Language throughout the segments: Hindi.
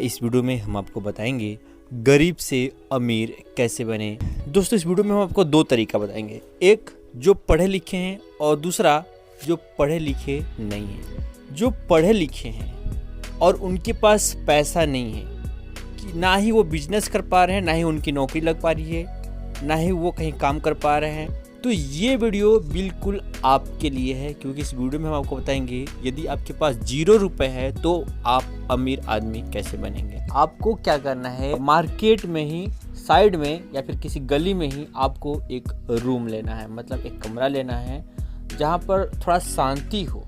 इस वीडियो में हम आपको बताएंगे गरीब से अमीर कैसे बने। दोस्तों इस वीडियो में हम आपको दो तरीका बताएंगे, एक जो पढ़े लिखे हैं और दूसरा जो पढ़े लिखे नहीं हैं। जो पढ़े लिखे हैं और उनके पास पैसा नहीं है कि ना ही वो बिजनेस कर पा रहे हैं, ना ही उनकी नौकरी लग पा रही है, ना ही वो कहीं काम कर पा रहे हैं, तो ये वीडियो बिल्कुल आपके लिए है। क्योंकि इस वीडियो में हम आपको बताएंगे यदि आपके पास 0 रुपए है तो आप अमीर आदमी कैसे बनेंगे। आपको क्या करना है, मार्केट में ही साइड में या फिर किसी गली में ही आपको एक रूम लेना है, मतलब एक कमरा लेना है जहाँ पर थोड़ा शांति हो,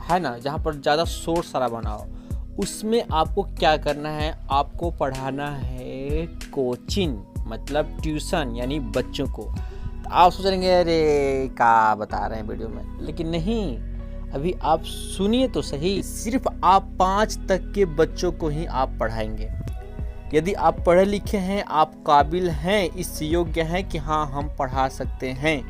है ना, जहाँ पर ज़्यादा शोर शराबा ना हो। उसमें आपको क्या करना है, आपको पढ़ाना है कोचिंग, मतलब ट्यूशन, यानी बच्चों को। आप सोच रहे हैं अरे क्या बता रहे हैं वीडियो में, लेकिन नहीं, अभी आप सुनिए तो सही। सिर्फ आप 5 तक के बच्चों को ही आप पढ़ाएंगे। यदि आप पढ़े लिखे हैं, आप काबिल हैं, इस योग्य हैं कि हाँ हम पढ़ा सकते हैं,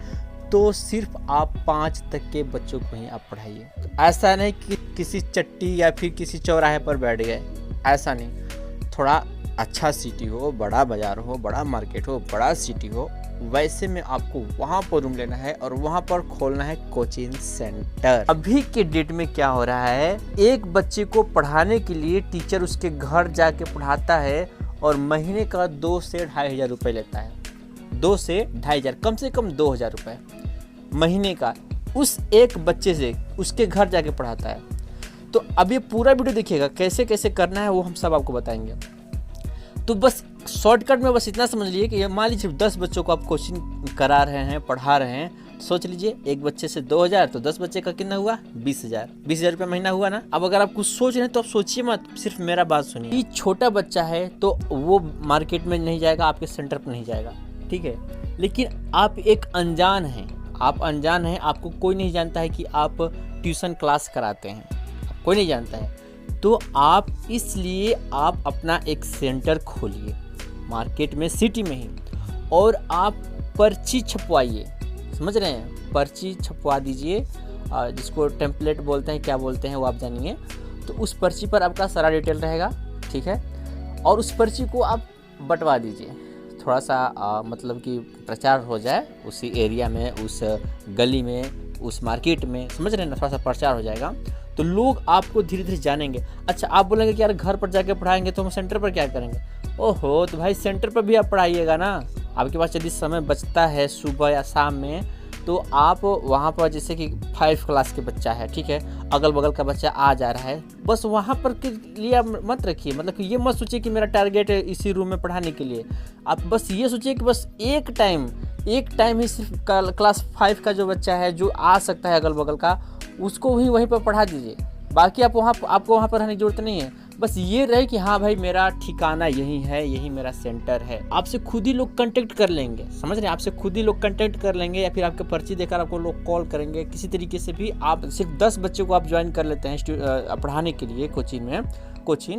तो सिर्फ आप 5 तक के बच्चों को ही आप पढ़ाइए। ऐसा नहीं कि किसी चट्टी या फिर किसी चौराहे पर बैठ गए, ऐसा नहीं। थोड़ा अच्छा सिटी हो, बड़ा बाजार हो, बड़ा मार्केट हो, बड़ा सिटी हो, वैसे में आपको वहाँ पर रूम लेना है और वहाँ पर खोलना है कोचिंग सेंटर। अभी के डेट में क्या हो रहा है, एक बच्चे को पढ़ाने के लिए टीचर उसके घर जाके पढ़ाता है और महीने का 2 से 2,500 रुपये लेता है। 2 से 2,500, कम से कम 2,000 रुपये महीने का उस एक बच्चे से उसके घर जाके पढ़ाता है। तो अब ये पूरा वीडियो देखिएगा, कैसे कैसे करना है वो हम सब आपको बताएंगे। तो बस शॉर्टकट में बस इतना समझ लीजिए कि मान लीजिए 10 बच्चों को आप कोचिंग करा रहे हैं, पढ़ा रहे हैं। सोच लीजिए एक बच्चे से 2,000, तो 10 बच्चे का कितना हुआ, 20,000। 20,000 रुपये महीना हुआ ना। अब अगर आप कुछ सोच रहे हैं तो आप सोचिए मत, सिर्फ मेरा बात सुनिए। ये छोटा बच्चा है तो वो मार्केट में नहीं जाएगा, आपके सेंटर पर नहीं जाएगा, ठीक है। लेकिन आप एक अनजान हैं, आप अनजान हैं, आपको कोई नहीं जानता है कि आप ट्यूशन क्लास कराते हैं, कोई नहीं जानता है। तो आप इसलिए आप अपना एक सेंटर खोलिए मार्केट में, सिटी में ही, और आप पर्ची छपवाइए। समझ रहे हैं, पर्ची छपवा दीजिए, जिसको टेम्पलेट बोलते हैं, क्या बोलते हैं वो आप जानिए। तो उस पर्ची पर आपका सारा डिटेल रहेगा, ठीक है। और उस पर्ची को आप बंटवा दीजिए, थोड़ा सा मतलब कि प्रचार हो जाए उसी एरिया में, उस गली में, उस मार्केट में, समझ रहे हैं ना, थोड़ा सा प्रचार हो जाएगा तो लोग आपको धीरे धीरे जानेंगे। अच्छा, आप बोलेंगे कि यार घर पर जाके पढ़ाएंगे तो हम सेंटर पर क्या करेंगे। ओहो, तो भाई सेंटर पर भी आप पढ़ाइएगा ना। आपके पास यदि समय बचता है सुबह या शाम में, तो आप वहाँ पर, जैसे कि 5 क्लास के बच्चा है, ठीक है, अगल बगल का बच्चा आ जा रहा है, बस वहाँ पर के लिए मत रखिए। मतलब कि ये मत सोचिए कि मेरा टारगेट है इसी रूम में पढ़ाने के लिए। आप बस ये सोचिए कि बस एक टाइम ही सिर्फ क्लास 5 का जो बच्चा है, जो आ सकता है अगल बगल का, उसको ही वहीं पर पढ़ा दीजिए। बाकी आपको वहाँ पर रहने की जरूरत नहीं है। बस ये रहे कि हाँ भाई मेरा ठिकाना यही है, यही मेरा सेंटर है। आपसे खुद ही लोग कांटेक्ट कर लेंगे, समझ रहे हैं, आपसे खुद ही लोग कांटेक्ट कर लेंगे, या फिर आपके पर्ची देकर आपको लोग कॉल करेंगे। किसी तरीके से भी आप सिर्फ 10 बच्चों को आप ज्वाइन कर लेते हैं पढ़ाने के लिए कोचिंग में,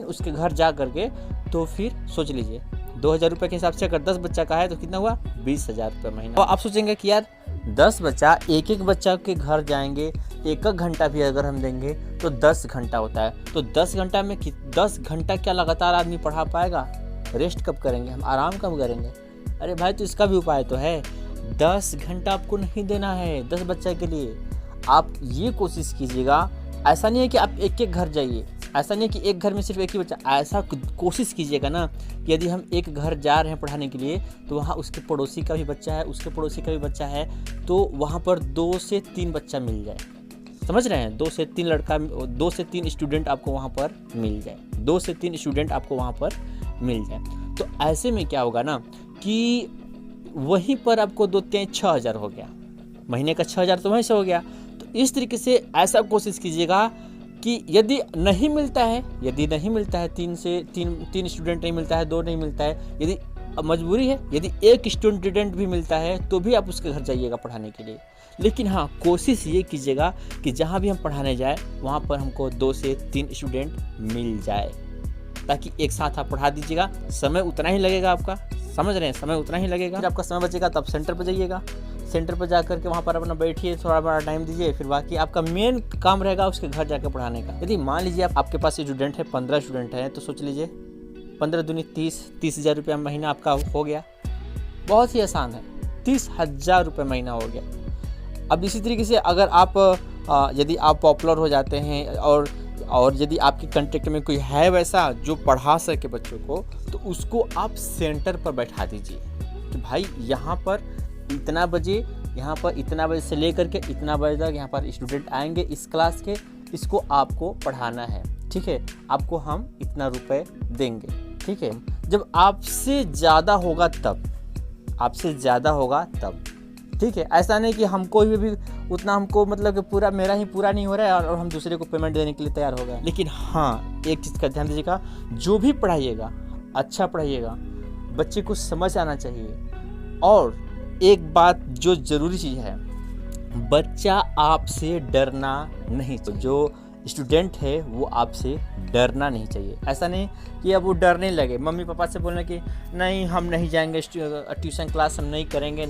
उसके घर जा करके, तो फिर सोच लीजिए 2,000 रुपये के हिसाब से अगर 10 बच्चा का है तो कितना हुआ, 20,000 रुपये महीना। तो आप सोचेंगे कि यार 10 बच्चा, एक बच्चा के घर जाएंगे, 1 घंटा भी अगर हम देंगे तो 10 घंटा होता है। तो 10 घंटा में 10 घंटा क्या लगातार आदमी पढ़ा पाएगा। रेस्ट कब करेंगे हम, आराम कब करेंगे। अरे भाई, तो इसका भी उपाय तो है। 10 घंटा आपको नहीं देना है 10 बच्चे के लिए। आप ये कोशिश कीजिएगा, ऐसा नहीं है कि आप एक घर जाइए, ऐसा नहीं है कि एक घर में सिर्फ एक ही बच्चा, ऐसा कोशिश कीजिएगा ना कि यदि हम एक घर जा रहे हैं पढ़ाने के लिए, तो वहाँ उसके पड़ोसी का भी बच्चा है, उसके पड़ोसी का भी बच्चा है, तो वहाँ पर 2 से 3 बच्चा मिल जाए। समझ रहे हैं, 2 से 3 लड़का, 2 से 3 स्टूडेंट आपको वहाँ पर मिल जाए, 2 से 3 स्टूडेंट आपको वहाँ पर मिल जाए। तो ऐसे में क्या होगा ना कि वहीं पर आपको 2-3-6,000 हो गया, महीने का 6,000 तो वहीं से हो गया। तो इस तरीके से ऐसा कोशिश कीजिएगा कि यदि नहीं मिलता है 3 स्टूडेंट नहीं मिलता है, 2 नहीं मिलता है, यदि मजबूरी है, यदि 1 स्टूडेंट भी मिलता है तो भी आप उसके घर जाइएगा पढ़ाने के लिए। लेकिन हाँ, कोशिश ये कीजिएगा कि जहाँ भी हम पढ़ाने जाए वहाँ पर हमको 2 से 3 स्टूडेंट मिल जाए, ताकि एक साथ आप पढ़ा दीजिएगा। समय उतना ही लगेगा आपका, समझ रहे हैं, समय उतना ही लगेगा। फिर आपका समय बचेगा तब सेंटर पर जाइएगा, सेंटर पर जा करके वहाँ पर अपना बैठिए, थोड़ा बड़ा टाइम दीजिए, फिर बाकी आपका मेन काम रहेगा उसके घर जाकर पढ़ाने का। यदि मान लीजिए आपके पास स्टूडेंट है 15 स्टूडेंट हैं, तो सोच लीजिए 15 दूनी 30 हज़ार रुपया महीना आपका हो गया। बहुत ही आसान है, 30,000 रुपये महीना हो गया। अब इसी तरीके से अगर आप यदि आप पॉपुलर हो जाते हैं और यदि आपके कंटेक्ट में कोई है वैसा जो पढ़ा सके बच्चों को, तो उसको आप सेंटर पर बैठा दीजिए कि भाई यहाँ पर इतना बजे से लेकर के इतना बजे तक यहाँ पर स्टूडेंट आएंगे इस क्लास के, इसको आपको पढ़ाना है, ठीक है, आपको हम इतना रुपए देंगे, ठीक है। जब आपसे ज़्यादा होगा तब, ठीक है। ऐसा नहीं कि हमको भी उतना हमको मतलब कि पूरा मेरा ही पूरा नहीं हो रहा है और हम दूसरे को पेमेंट देने के लिए तैयार हो गए। लेकिन हाँ, एक चीज़ का ध्यान दीजिएगा, जो भी पढ़ाइएगा अच्छा पढ़ाइएगा, बच्चे को समझ आना चाहिए। और एक बात जो ज़रूरी चीज़ है, बच्चा आपसे डरना नहीं चाहिए। जो स्टूडेंट है वो आपसे डरना नहीं चाहिए। ऐसा नहीं कि अब वो डरने लगे, मम्मी पापा से बोलना कि नहीं हम नहीं जाएंगे ट्यूशन क्लास, हम नहीं करेंगे,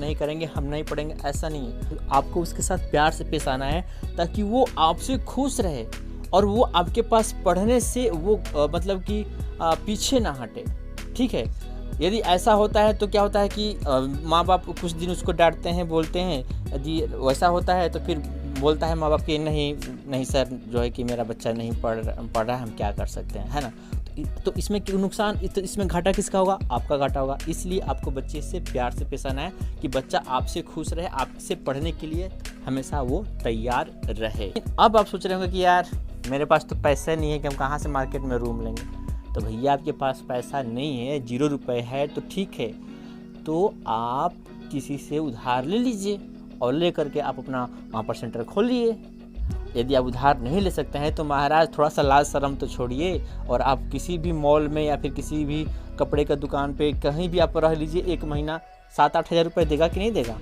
हम नहीं पढ़ेंगे, ऐसा नहीं है। आपको उसके साथ प्यार से पेश आना है ताकि वो आपसे खुश रहे और वो आपके पास पढ़ने से वो मतलब कि पीछे ना हटे, ठीक है। यदि ऐसा होता है तो क्या होता है कि माँ बाप कुछ दिन उसको डांटते हैं, बोलते हैं। यदि वैसा होता है तो फिर बोलता है माँ बाप कि नहीं सर, जो है कि मेरा बच्चा नहीं पढ़ रहा है, हम क्या कर सकते हैं, है ना। तो इसमें नुकसान, तो इसमें घाटा किसका होगा? आपका घाटा होगा। इसलिए आपको बच्चे से प्यार से पेश आना है कि बच्चा आपसे खुश रहे, आपसे पढ़ने के लिए हमेशा वो तैयार रहे। अब आप सोच रहे होंगे कि यार मेरे पास तो पैसा नहीं है कि हम कहाँ से मार्केट में रूम लेंगे। तो भैया आपके पास पैसा नहीं है, 0 रुपये है तो ठीक है, तो आप किसी से उधार ले लीजिए और ले करके आप अपना वहाँ पर सेंटर खोलिए। यदि आप उधार नहीं ले सकते हैं तो महाराज थोड़ा सा लाज शर्म तो छोड़िए और आप किसी भी मॉल में या फिर किसी भी कपड़े का दुकान पे कहीं भी आप रह लीजिए। 1 महीना 7-8 हज़ार रुपये देगा कि नहीं देगा?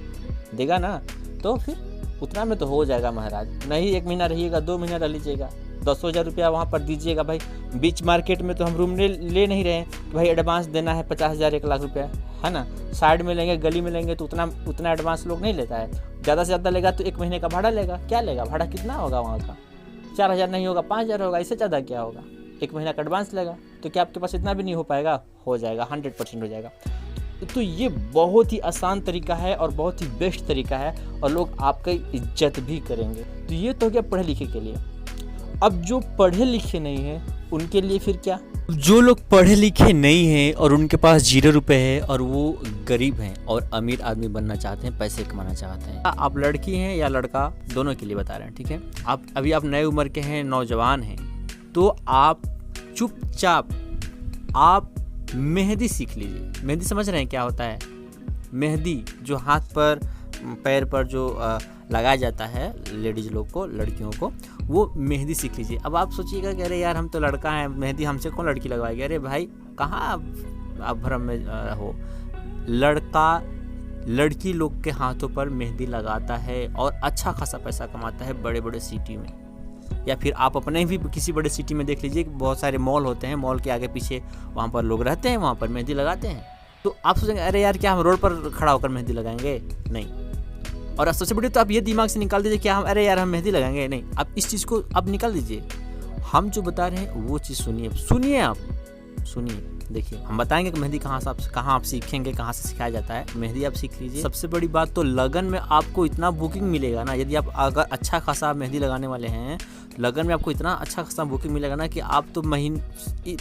देगा ना। तो फिर उतना में तो हो जाएगा महाराज। नहीं 1 महीना रहिएगा, 2 महीना रह लीजिएगा, 10,000 रुपया वहाँ पर दीजिएगा। भाई बीच मार्केट में तो हम रूम ले नहीं रहे हैं कि भाई एडवांस देना है 50,000 1 लाख रुपया, है ना। साइड में लेंगे, गली में लेंगे तो उतना एडवांस लोग नहीं लेता है। ज़्यादा से ज़्यादा लेगा तो 1 महीने का भाड़ा लेगा। क्या लेगा भाड़ा? कितना होगा वहाँ का? 4,000 नहीं होगा, 5,000 होगा। इससे ज़्यादा क्या होगा? 1 महीना का एडवांस लेगा। तो क्या आपके पास इतना भी नहीं हो पाएगा? हो जाएगा, 100% हो जाएगा। तो ये बहुत ही आसान तरीका है और बहुत ही बेस्ट तरीका है और लोग आपकी इज्जत भी करेंगे। तो ये तो हो गया पढ़े लिखे के लिए। अब जो पढ़े लिखे नहीं हैं उनके लिए फिर क्या? जो लोग पढ़े लिखे नहीं हैं और उनके पास 0 रुपए है और वो गरीब हैं और अमीर आदमी बनना चाहते हैं, पैसे कमाना चाहते हैं। आप लड़की हैं या लड़का, दोनों के लिए बता रहे हैं, ठीक है। आप नए उम्र के हैं, नौजवान हैं, तो आप चुपचाप आप मेहंदी सीख लीजिए। मेहंदी समझ रहे हैं क्या होता है? मेहंदी जो हाथ पर पैर पर जो लगाया जाता है लेडीज़ लोग को, लड़कियों को, वो मेहंदी सीख लीजिए। अब आप सोचिएगा कि अरे यार हम तो लड़का हैं, मेहंदी हमसे कौन लड़की लगवाएगी? अरे भाई कहाँ आप भ्रम में हो। लड़का लड़की लोग के हाथों पर मेहंदी लगाता है और अच्छा खासा पैसा कमाता है बड़े बड़े सिटी में। या फिर आप अपने भी किसी बड़े सिटी में देख लीजिए, बहुत सारे मॉल होते हैं, मॉल के आगे पीछे वहाँ पर लोग रहते हैं, वहाँ पर मेहंदी लगाते हैं। तो आप सोचेंगे अरे यार क्या हम रोड पर खड़ा होकर मेहंदी लगाएंगे? नहीं। और सबसे बड़ी तो आप ये दिमाग से निकाल दीजिए क्या हम अरे यार हम मेहंदी लगाएंगे? नहीं। आप इस चीज़ को आप निकाल दीजिए। हम जो बता रहे हैं वो चीज़ सुनिए, आप सुनिए, देखिए। हम बताएंगे कि मेहंदी कहाँ आप सीखेंगे, कहाँ से सिखाया जाता है। मेहंदी आप सीख लीजिए। सबसे बड़ी बात तो लगन में आपको इतना बुकिंग मिलेगा ना, यदि आप अगर अच्छा खासा मेहंदी लगाने वाले हैं, लगन में आपको इतना अच्छा खासा बुकिंग मिलेगा ना कि आप तो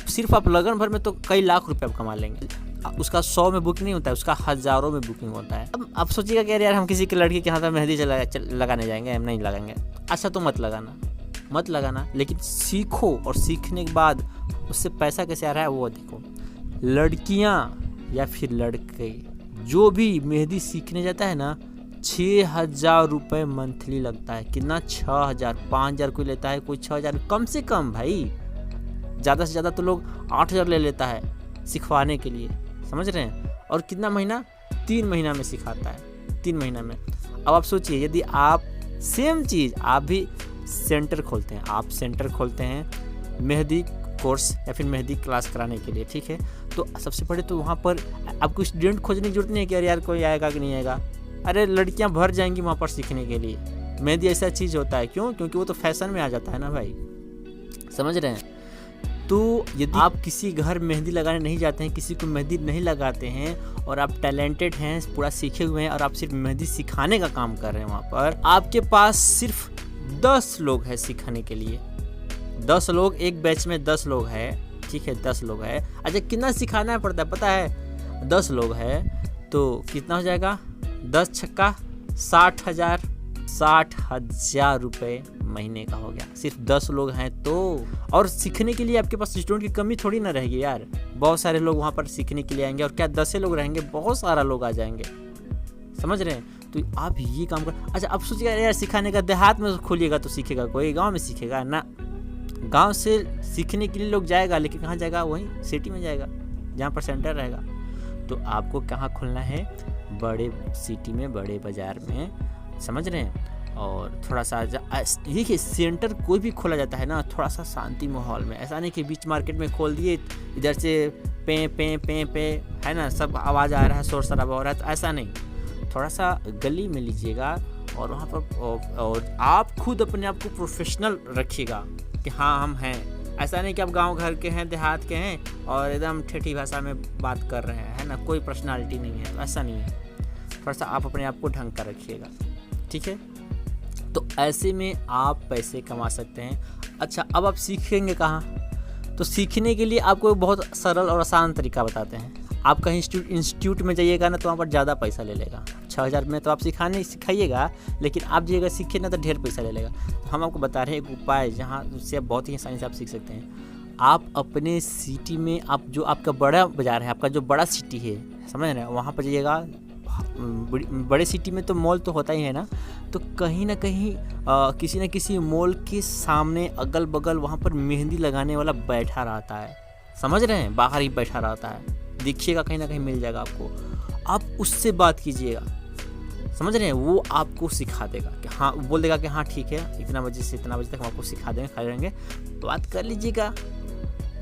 सिर्फ आप लगन भर में तो कई लाख रुपये आप कमा लेंगे। उसका 100 में बुकिंग नहीं होता है, उसका हज़ारों में बुकिंग होता है। अब आप सोचिएगा कि यार हम किसी के लड़की के हाथ में मेहंदी लगाने जाएंगे, हम नहीं लगाएंगे। अच्छा तो मत लगाना, लेकिन सीखो और सीखने के बाद उससे पैसा कैसे आ रहा है वो देखो। लड़कियां या फिर लड़के जो भी मेहंदी सीखने जाता है ना, 6,000 रुपये मंथली लगता है। कितना? 6,000, 5,000 कोई लेता है, कोई 6,000 कम से कम। भाई ज़्यादा से ज़्यादा तो लोग 8,000 ले लेता है सिखवाने के लिए, समझ रहे हैं। और कितना महीना? 3 महीना में सिखाता है, 3 महीना में। अब आप सोचिए यदि आप सेम चीज़ आप भी सेंटर खोलते हैं मेहंदी कोर्स या फिर मेहंदी क्लास कराने के लिए, ठीक है। तो सबसे पहले तो वहाँ पर आपको स्टूडेंट खोजने की जरूरत नहीं है कि अरे यार कोई आएगा कि नहीं आएगा। अरे लड़कियाँ भर जाएंगी वहाँ पर सीखने के लिए। मेहंदी ऐसा चीज़ होता है, क्यों? क्योंकि वो तो फैशन में आ जाता है ना भाई, समझ रहे हैं। तो यदि आप किसी घर मेहंदी लगाने नहीं जाते हैं, किसी को मेहंदी नहीं लगाते हैं और आप टैलेंटेड हैं, पूरा सीखे हुए हैं और आप सिर्फ मेहंदी सिखाने का काम कर रहे हैं, वहाँ पर आपके पास सिर्फ 10 लोग हैं सिखाने के लिए। 10 लोग, एक बैच में 10 लोग हैं, ठीक है, 10 लोग हैं। अच्छा कितना सिखाना पड़ता है पता है? 10 लोग हैं तो कितना हो जाएगा? 10 छक्का 60,000 रुपये महीने का हो गया। सिर्फ 10 लोग हैं तो। और सीखने के लिए आपके पास स्टूडेंट की कमी थोड़ी ना रहेगी यार। बहुत सारे लोग वहाँ पर सीखने के लिए आएंगे और क्या 10 लोग रहेंगे, बहुत सारा लोग आ जाएंगे। समझ रहे हैं? तो आप ये काम कर। अच्छा अब सोचिएगा यार सिखाने का देहात में खोलिएगा तो सीखेगा कोई, गाँव में सीखेगा ना। गांव से सीखने के लिए लोग जाएगा, लेकिन कहाँ जाएगा? वहीं सिटी में जाएगा जहाँ पर सेंटर रहेगा। तो आपको कहाँ खोलना है? बड़े सिटी में, बड़े बाज़ार में। समझ रहे हैं? और थोड़ा सा देखिए सेंटर कोई भी खोला जाता है ना थोड़ा सा शांति माहौल में। ऐसा नहीं कि बीच मार्केट में खोल दिए, इधर से पे पे पे पे है ना, सब आवाज़ आ रहा है, शोर शराबा हो रहा है। तो ऐसा नहीं, थोड़ा सा गली में लीजिएगा और वहाँ पर और आप खुद अपने आप को प्रोफेशनल रखिएगा कि हाँ हम हैं। ऐसा नहीं कि आप गांव घर के हैं, देहात के हैं और एकदम ठेठी भाषा में बात कर रहे हैं, है ना, कोई पर्सनालिटी नहीं है। तो ऐसा नहीं है, थोड़ा सा आप अपने आप को ढंग कर रखिएगा, ठीक है। तो ऐसे में आप पैसे कमा सकते हैं। अच्छा अब आप सीखेंगे कहाँ? तो सीखने के लिए आपको बहुत सरल और आसान तरीका बताते हैं। आप कहीं इंस्टीट्यूट में जाइएगा ना तो वहाँ पर ज़्यादा पैसा ले लेगा। 6,000 में तो आप सिखाइएगा, लेकिन आप जाइएगा सीखे ना तो ढेर पैसा ले लेगा। तो हम आपको बता रहे हैं एक उपाय जहाँ से आप बहुत ही आसानी से आप सीख सकते हैं। आप अपने सिटी में, आप जो आपका बड़ा बाज़ार है, आपका जो बड़ा सिटी है, समझ रहे हैं, वहाँ पर जाइएगा। बड़े सिटी में तो मॉल तो होता ही है ना, तो कहीं ना कहीं किसी न किसी मॉल के सामने अगल बगल वहाँ पर मेहंदी लगाने वाला बैठा रहता है। समझ रहे हैं? बाहर ही बैठा रहता है, देखिएगा कहीं ना कहीं मिल जाएगा आपको। आप उससे बात कीजिएगा, समझ रहे हैं? वो आपको सिखा देगा कि हाँ, बोल देगा कि हाँ ठीक है, इतना बजे से इतना बजे तक हम आपको सिखा देंगे, खड़े रहेंगे। बात कर लीजिएगा।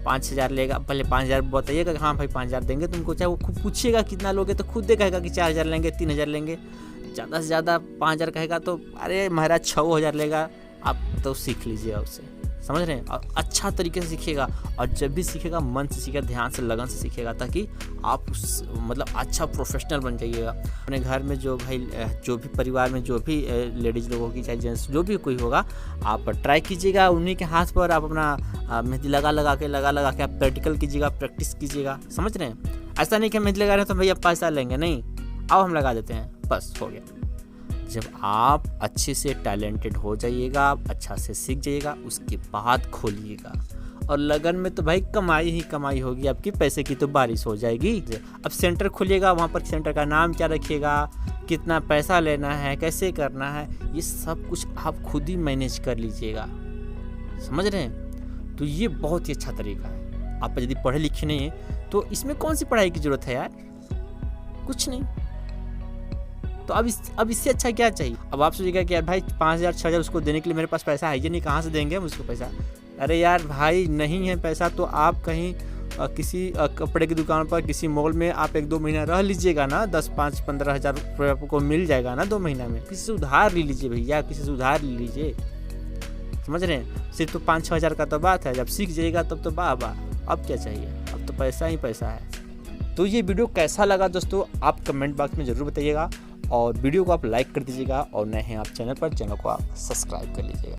5,000 लेगा, पहले 5,000 बताइएगा कि हाँ भाई 5,000 देंगे तुमको। चाहे वो खुद पूछिएगा कितना लोगे तो खुद दे कहेगा कि 4,000 लेंगे, 3,000 लेंगे। ज़्यादा से ज़्यादा 5,000 कहेगा तो अरे महाराज 6,000 लेगा। आप तो सीख लीजिएगा उससे, समझ रहे हैं? और अच्छा तरीके से सीखिएगा, और जब भी सीखेगा मन से सीखेगा, ध्यान से, लगन से सीखेगा, ताकि आप उस मतलब अच्छा प्रोफेशनल बन जाइएगा। अपने घर में जो भाई जो भी परिवार में जो भी लेडीज़ लोगों की, चाहे जेंट्स जो भी कोई होगा, आप ट्राई कीजिएगा। उन्हीं के हाथ पर आप अपना मेहंदी लगा लगा के आप प्रैक्टिकल कीजिएगा, प्रैक्टिस कीजिएगा। समझ रहे हैं? ऐसा नहीं कि मेहंदी लगा रहे हैं तो भैया पैसा लेंगे, नहीं, आओ हम लगा देते हैं, बस हो गया। जब आप अच्छे से टैलेंटेड हो जाइएगा, अच्छा से सीख जाइएगा, उसके बाद खोलिएगा। और लगन में तो भाई कमाई ही कमाई होगी आपकी, पैसे की तो बारिश हो जाएगी। अब सेंटर खोलिएगा, वहाँ पर सेंटर का नाम क्या रखिएगा, कितना पैसा लेना है, कैसे करना है, ये सब कुछ आप खुद ही मैनेज कर लीजिएगा। समझ रहे हैं? तो ये बहुत ही अच्छा तरीका है। आप यदि पढ़े लिखे नहीं हैं तो इसमें कौन सी पढ़ाई की ज़रूरत है यार? कुछ नहीं। तो अब इससे अच्छा क्या चाहिए? अब आप सोचिएगा कि यार भाई 5,000 6,000 उसको देने के लिए मेरे पास पैसा है ही नहीं, कहाँ से देंगे हम उसको पैसा? अरे यार भाई नहीं है पैसा तो आप कहीं किसी कपड़े की दुकान पर, किसी मॉल में आप 1-2 महीना रह लीजिएगा ना, 10-5-15,000 रुपये आपको मिल जाएगा ना 2 महीना में। किसी से उधार ले लीजिए भैया, किसी से उधार ले लीजिए। समझ रहे हैं? सिर्फ तो 5-6 हज़ार का तो बात है, जब सीख जाइएगा तब तो वाह वाह, अब क्या चाहिए? अब तो पैसा ही पैसा है। तो ये वीडियो कैसा लगा दोस्तों, आप कमेंट बॉक्स में ज़रूर बताइएगा, और वीडियो को आप लाइक कर दीजिएगा, और नए हैं आप चैनल पर, चैनल को आप सब्सक्राइब कर लीजिएगा।